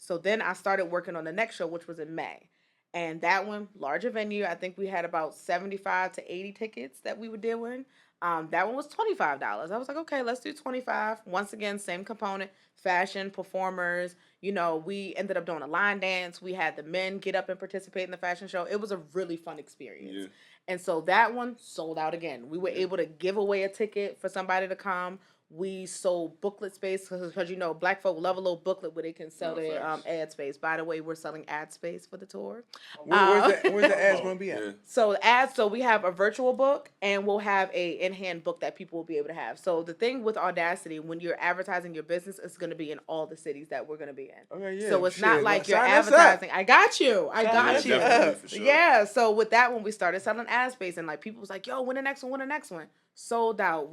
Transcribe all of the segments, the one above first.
So then I started working on the next show, which was in May. And that one, larger venue, I think we had about 75 to 80 tickets that we were doing. That one was $25. I was like, okay, let's do 25. Once again, same component, fashion, performers. You know, we ended up doing a line dance. We had the men get up and participate in the fashion show. It was a really fun experience. Yeah. And so that one sold out again. We were able to give away a ticket for somebody to come. We sold booklet space because, you know, black folk love a little booklet where they can sell their ad space. By the way, we're selling ad space for the tour. Where's the ads going to be at? So we have a virtual book and we'll have a in-hand book that people will be able to have. So the thing with Audacity, when you're advertising your business, it's going to be in all the cities that we're going to be in. Okay, yeah. So it's not like you're advertising. I got you. Yeah, for sure. Yeah. So with that one, we started selling ad space and like people was like, yo, when the next one? Sold out.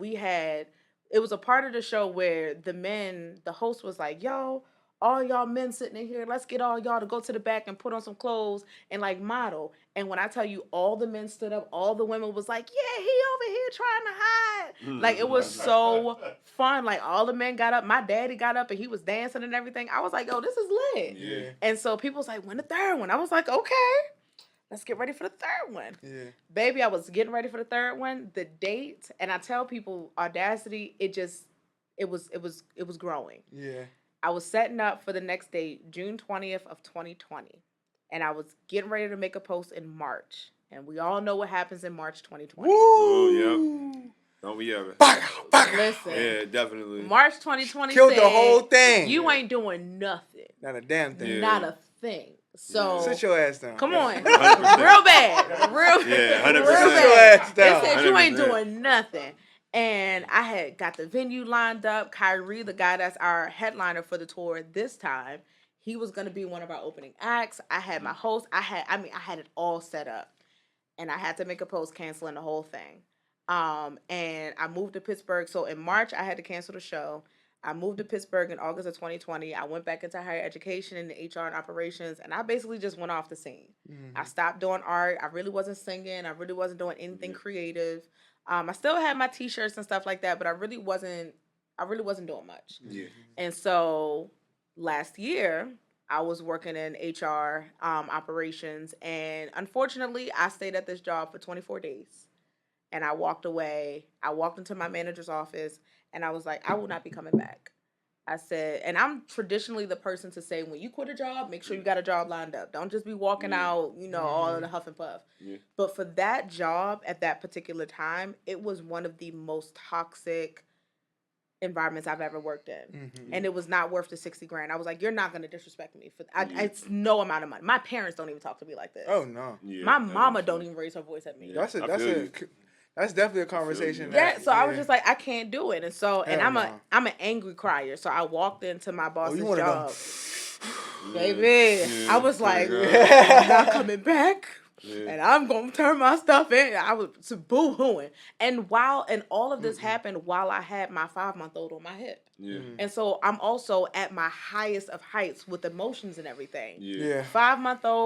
It was a part of the show where the host was like, yo, all y'all men sitting in here, let's get all y'all to go to the back and put on some clothes and like model. And when I tell you all the men stood up, all the women was like, yeah, he over here trying to hide. Like it was so fun. Like all the men got up. My daddy got up and he was dancing and everything. I was like, oh, this is lit. Yeah. And so people was like, when the third one? I was like, okay. Let's get ready for the third one. Yeah. Baby, I was getting ready for the third one. The date, and I tell people, Audacity, it was growing. Yeah. I was setting up for the next date, June 20th of 2020. And I was getting ready to make a post in March. And we all know what happens in March 2020. Woo! Oh, yep. Don't we ever? Listen. Yeah, definitely. March 2020 killed the whole thing. You ain't doing nothing. Not a damn thing. Yeah. Not a thing. So sit your ass down. Come on, 100%. Real bad, real. Yeah, 100%. Real bad. Sit your ass down. They said you ain't doing nothing, and I had got the venue lined up. Kyrie, the guy that's our headliner for the tour this time, he was gonna be one of our opening acts. I had my host. I had it all set up, and I had to make a post canceling the whole thing. And I moved to Pittsburgh. So in March, I had to cancel the show. I moved to Pittsburgh in August of 2020. I went back into higher education and HR and operations, and I basically just went off the scene. Mm-hmm. I stopped doing art. I really wasn't singing. I really wasn't doing anything creative. I still had my T-shirts and stuff like that, but I really wasn't doing much. Yeah. And so last year, I was working in HR operations, and unfortunately, I stayed at this job for 24 days. And I walked away. I walked into my manager's office, and I was like, I will not be coming back. I said, and I'm traditionally the person to say, when you quit a job, make sure you got a job lined up. Don't just be walking out, all in a huff and puff. Yeah. But for that job at that particular time, it was one of the most toxic environments I've ever worked in. Mm-hmm. And it was not worth the $60,000. I was like, you're not going to disrespect me. It's no amount of money. My parents don't even talk to me like this. Oh, no. Yeah, my mama don't even raise her voice at me. That's definitely a conversation. So I was just like, I can't do it. And so, I'm an angry crier. So I walked into my boss's job. Baby, I was like, I'm not coming back. Yeah. And I'm going to turn my stuff in. I was boo-hooing. And all of this happened while I had my 5-month-old on my hip. Yeah. And so I'm also at my highest of heights with emotions and everything. Yeah. 5-month-old.